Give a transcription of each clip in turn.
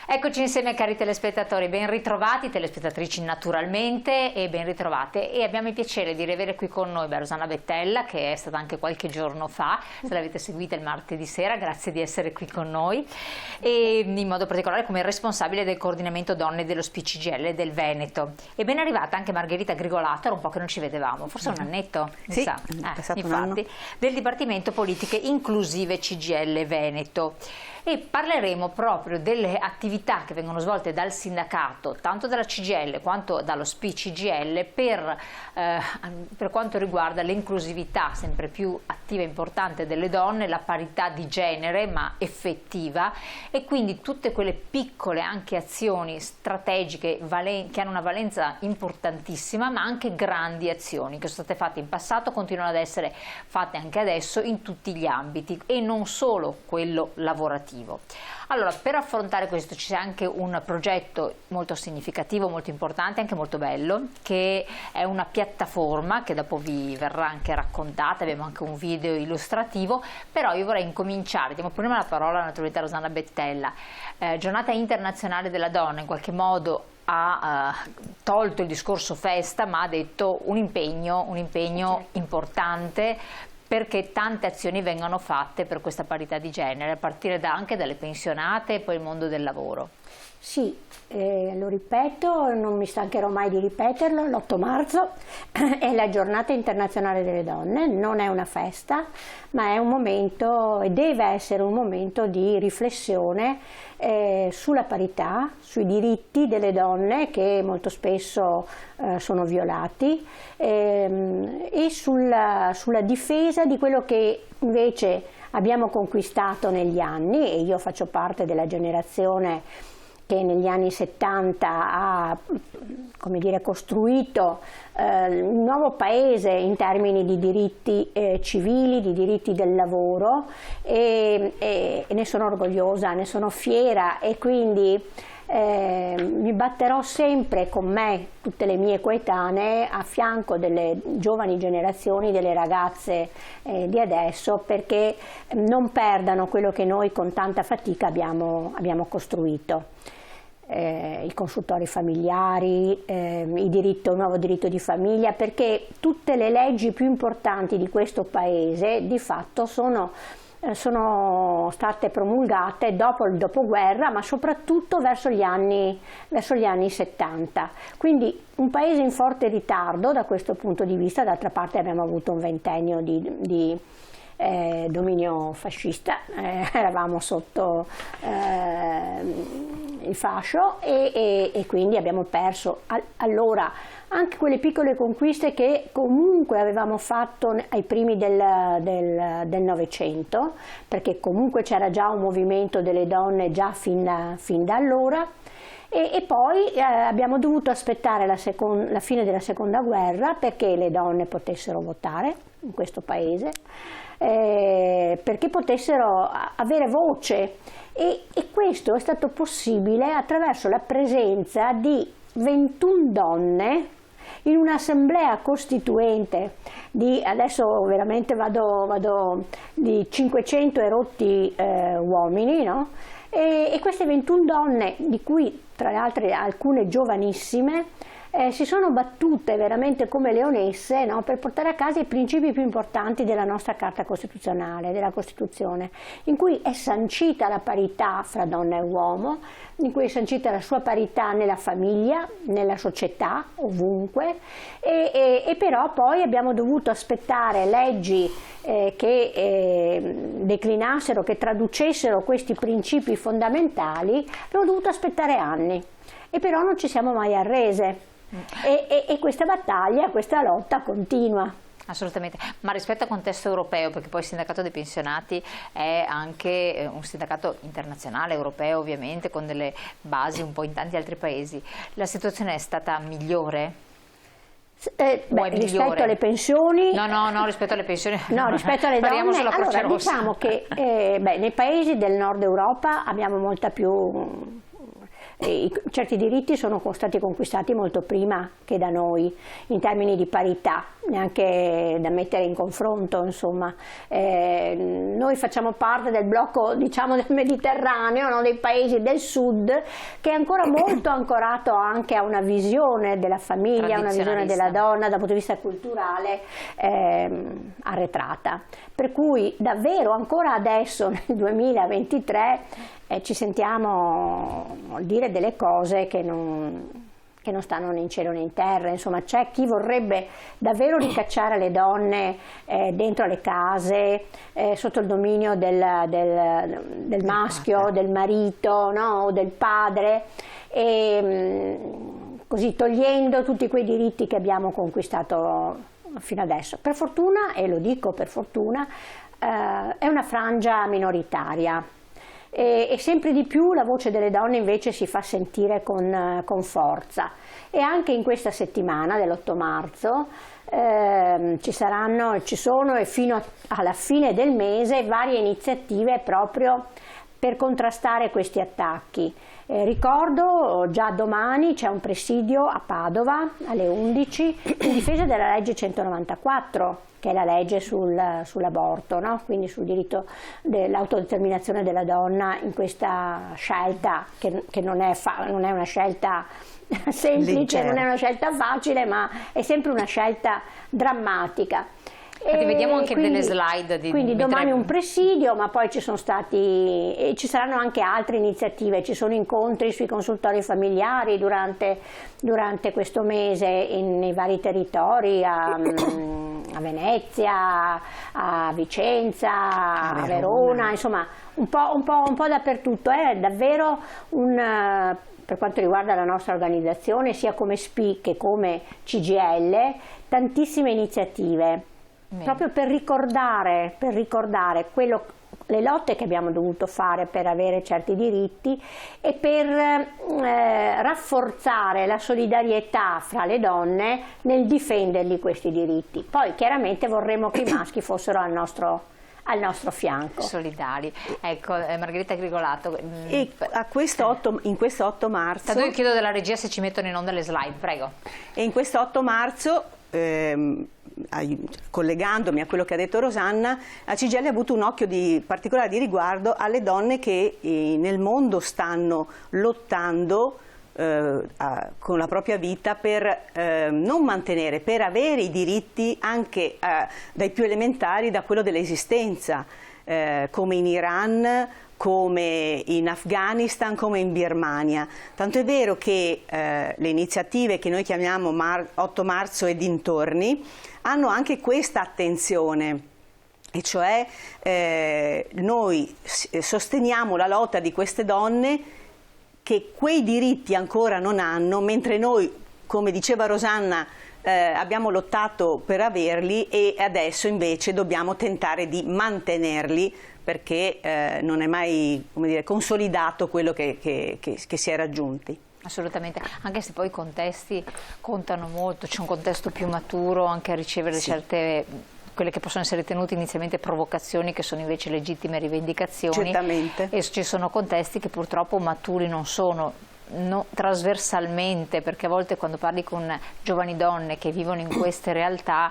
Eccoci insieme cari telespettatori, ben ritrovati, telespettatrici naturalmente e ben ritrovate, e abbiamo il piacere di riavere qui con noi Rosanna Bettella, che è stata anche qualche giorno fa, se l'avete seguita il martedì sera, grazie di essere qui con noi, e in modo particolare come responsabile del coordinamento donne dello SPI-CGIL del Veneto. E ben arrivata anche Margherita Grigolato, era un po' che non ci vedevamo, forse un annetto, sì, sa. Infatti, del Dipartimento Politiche Inclusive CGIL Veneto. E parleremo proprio delle attività che vengono svolte dal sindacato, tanto dalla CGIL quanto dallo SPI-CGIL, per quanto riguarda l'inclusività sempre più attiva e importante delle donne, la parità di genere ma effettiva, e quindi tutte quelle piccole anche azioni strategiche che hanno una valenza importantissima, ma anche grandi azioni che sono state fatte in passato, continuano ad essere fatte anche adesso in tutti gli ambiti e non solo quello lavorativo. Allora, per affrontare questo c'è anche un progetto molto significativo, molto importante, anche molto bello, che è una piattaforma che dopo vi verrà anche raccontata, abbiamo anche un video illustrativo, però io vorrei incominciare, diamo prima la parola naturalmente a Rosanna Bettella. Giornata internazionale della donna, in qualche modo ha tolto il discorso festa, ma ha detto un impegno importante, perché tante azioni vengano fatte per questa parità di genere, a partire anche dalle pensionate e poi il mondo del lavoro. Sì, lo ripeto, non mi stancherò mai di ripeterlo, l'8 marzo è la giornata internazionale delle donne, non è una festa, ma è un momento, e deve essere un momento di riflessione sulla parità, sui diritti delle donne che molto spesso sono violati, e sulla difesa di quello che invece abbiamo conquistato negli anni, e io faccio parte della generazione che negli anni 70 ha, come dire, costruito un nuovo paese in termini di diritti civili, di diritti del lavoro, e ne sono orgogliosa, ne sono fiera, e quindi mi batterò sempre con me, tutte le mie coetanee, a fianco delle giovani generazioni, delle ragazze di adesso, perché non perdano quello che noi con tanta fatica abbiamo costruito. I consultori familiari, il nuovo diritto di famiglia, perché tutte le leggi più importanti di questo Paese di fatto sono state promulgate dopo il dopoguerra, ma soprattutto verso gli anni 70. Quindi un Paese in forte ritardo da questo punto di vista. D'altra parte abbiamo avuto un ventennio di dominio fascista, eravamo sotto il fascio, e quindi abbiamo perso allora anche quelle piccole conquiste che comunque avevamo fatto ai primi del Novecento, perché comunque c'era già un movimento delle donne già fin da allora. E poi abbiamo dovuto aspettare la fine della seconda guerra perché le donne potessero votare in questo Paese, perché potessero avere voce, e questo è stato possibile attraverso la presenza di 21 donne in un'assemblea costituente adesso veramente vado di 500 e rotti uomini, no? E queste 21 donne, di cui tra le altre alcune giovanissime, si sono battute veramente come leonesse, no, per portare a casa i principi più importanti della nostra Carta Costituzionale, della Costituzione, in cui è sancita la parità fra donna e uomo, in cui è sancita la sua parità nella famiglia, nella società, ovunque, e però poi abbiamo dovuto aspettare leggi che declinassero, che traducessero questi principi fondamentali. Abbiamo dovuto aspettare anni, e però non ci siamo mai arrese. E questa battaglia, questa lotta continua. Assolutamente, ma rispetto al contesto europeo, perché poi il sindacato dei pensionati è anche un sindacato internazionale, europeo ovviamente, con delle basi un po' in tanti altri paesi, la situazione è stata migliore? Rispetto alle pensioni? No, rispetto alle pensioni. No, rispetto alle donne. Allora, diciamo che nei paesi del nord Europa abbiamo molta più certi diritti sono stati conquistati molto prima che da noi, in termini di parità, neanche da mettere in confronto, insomma. Noi facciamo parte del blocco, diciamo, del Mediterraneo, no? Dei paesi del sud, che è ancora molto ancorato anche a una visione della famiglia, una visione della donna dal punto di vista culturale arretrata. Per cui davvero ancora adesso, nel 2023, ci sentiamo dire delle cose che non stanno né in cielo né in terra. Insomma, c'è chi vorrebbe davvero ricacciare le donne dentro le case, sotto il dominio del maschio, del marito, no? O del padre, e così togliendo tutti quei diritti che abbiamo conquistato fino adesso. Per fortuna, e lo dico per fortuna, è una frangia minoritaria. E sempre di più la voce delle donne invece si fa sentire con forza, e anche in questa settimana dell'8 marzo ci sono e fino alla fine del mese varie iniziative proprio per contrastare questi attacchi. Ricordo, già domani c'è un presidio a Padova alle 11 in difesa della legge 194, che è la legge sull'aborto, no? Quindi sul diritto dell'autodeterminazione della donna, in questa scelta che non è una scelta semplice, non è una scelta facile, ma è sempre una scelta drammatica. Vediamo anche delle slide quindi domani un presidio, ma poi ci saranno anche altre iniziative, ci sono incontri sui consultori familiari durante questo mese nei vari territori, a Venezia, a Vicenza, a Verona, insomma un po' dappertutto. È davvero per quanto riguarda la nostra organizzazione, sia come SPI che come CGIL, tantissime iniziative. Proprio per ricordare le lotte che abbiamo dovuto fare per avere certi diritti e per rafforzare la solidarietà fra le donne nel difenderli questi diritti. Poi chiaramente vorremmo che i maschi fossero al nostro fianco. Solidari. Ecco, Margherita Grigolato. E in questo 8 marzo... Tanto io chiedo della regia se ci mettono in onda le slide, prego. E in questo 8 marzo... collegandomi a quello che ha detto Rosanna, la CGIL ha avuto un occhio particolare di riguardo alle donne che nel mondo stanno lottando con la propria vita per non mantenere, per avere i diritti anche dai più elementari, da quello dell'esistenza, come in Iran, come in Afghanistan, come in Birmania. Tanto è vero che le iniziative che noi chiamiamo 8 marzo e dintorni hanno anche questa attenzione, e cioè noi sosteniamo la lotta di queste donne che quei diritti ancora non hanno, mentre noi, come diceva Rosanna, abbiamo lottato per averli, e adesso invece dobbiamo tentare di mantenerli, perché non è mai, come dire, consolidato quello che si è raggiunti. Assolutamente, anche se poi i contesti contano molto, c'è un contesto più maturo anche a ricevere certe, quelle che possono essere ritenute inizialmente provocazioni, che sono invece legittime rivendicazioni. Certamente. E ci sono contesti che purtroppo maturi non sono. Trasversalmente, perché a volte quando parli con giovani donne che vivono in queste realtà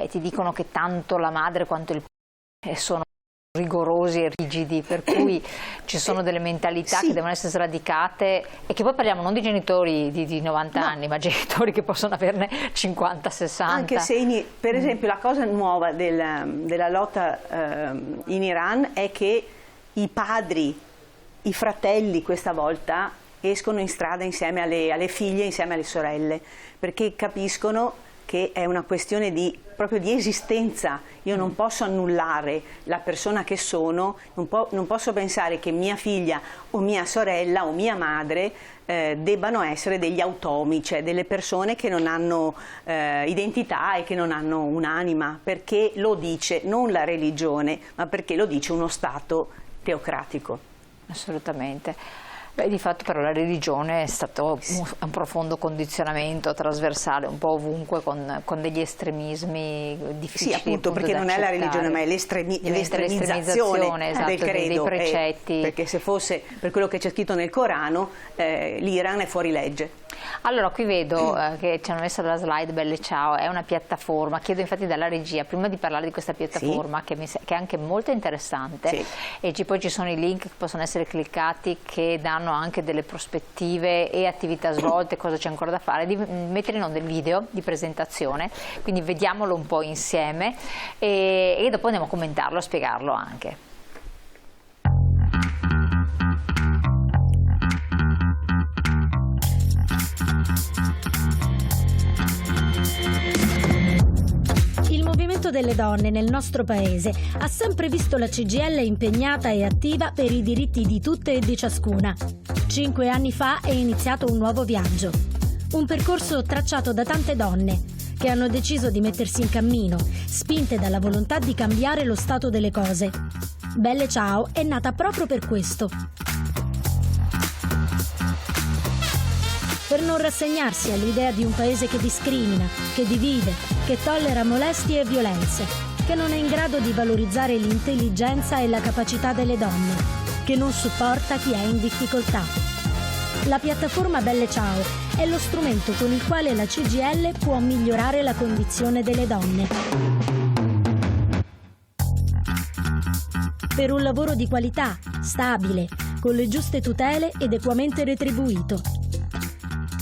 ti dicono che tanto la madre quanto il padre sono rigorosi e rigidi, per cui ci sono delle mentalità che devono essere sradicate, e che poi parliamo non di genitori di 90 anni, ma genitori che possono averne 50-60. Anche se per esempio la cosa nuova della lotta in Iran è che i padri, i fratelli questa volta escono in strada insieme alle figlie, insieme alle sorelle, perché capiscono che è una questione proprio di esistenza. Io non posso annullare la persona che sono, non posso pensare che mia figlia o mia sorella o mia madre debbano essere degli automi, cioè delle persone che non hanno identità e che non hanno un'anima, perché lo dice non la religione, ma perché lo dice uno Stato teocratico. Assolutamente. Beh, di fatto però la religione è stato un profondo condizionamento trasversale un po' ovunque, con degli estremismi difficili. Sì, appunto, perché non è la religione ma è l'estremizzazione esatto, del credo, dei precetti. Perché se fosse per quello che c'è scritto nel Corano, l'Iran è fuori legge. Allora, qui vedo che ci hanno messo la slide Belle Ciao, è una piattaforma, chiedo infatti dalla regia, prima di parlare di questa piattaforma, sì, che è anche molto interessante, sì, e poi ci sono i link che possono essere cliccati che danno anche delle prospettive e attività svolte, cosa c'è ancora da fare, di mettere in onda del video di presentazione, quindi vediamolo un po' insieme e dopo andiamo a commentarlo, a spiegarlo anche. Il movimento delle donne nel nostro paese ha sempre visto la CGIL impegnata e attiva per i diritti di tutte e di ciascuna. 5 anni fa è iniziato un nuovo viaggio, un percorso tracciato da tante donne che hanno deciso di mettersi in cammino, spinte dalla volontà di cambiare lo stato delle cose. Belle Ciao è nata proprio per questo. Per non rassegnarsi all'idea di un paese che discrimina, che divide, che tollera molestie e violenze, che non è in grado di valorizzare l'intelligenza e la capacità delle donne, che non supporta chi è in difficoltà. La piattaforma Belle Ciao è lo strumento con il quale la CGIL può migliorare la condizione delle donne. Per un lavoro di qualità, stabile, con le giuste tutele ed equamente retribuito.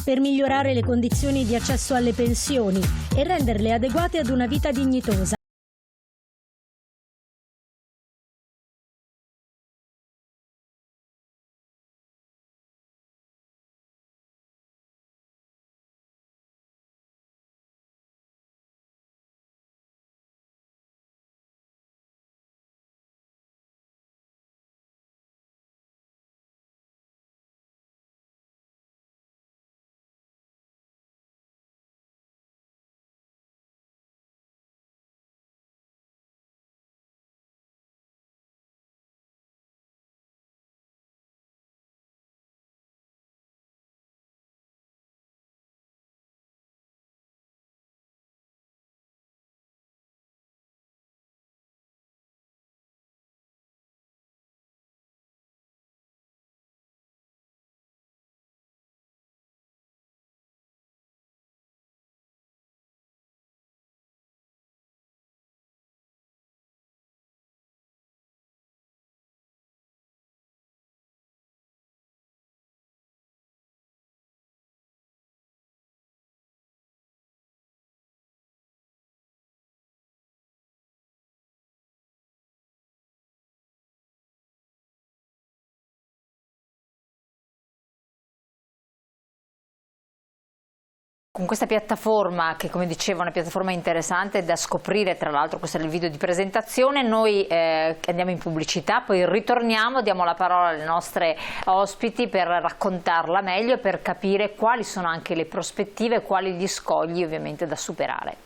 Per migliorare le condizioni di accesso alle pensioni e renderle adeguate ad una vita dignitosa. Con questa piattaforma, che come dicevo è una piattaforma interessante da scoprire, tra l'altro questo è il video di presentazione, noi andiamo in pubblicità, poi ritorniamo, diamo la parola alle nostre ospiti per raccontarla meglio e per capire quali sono anche le prospettive e quali gli scogli ovviamente da superare.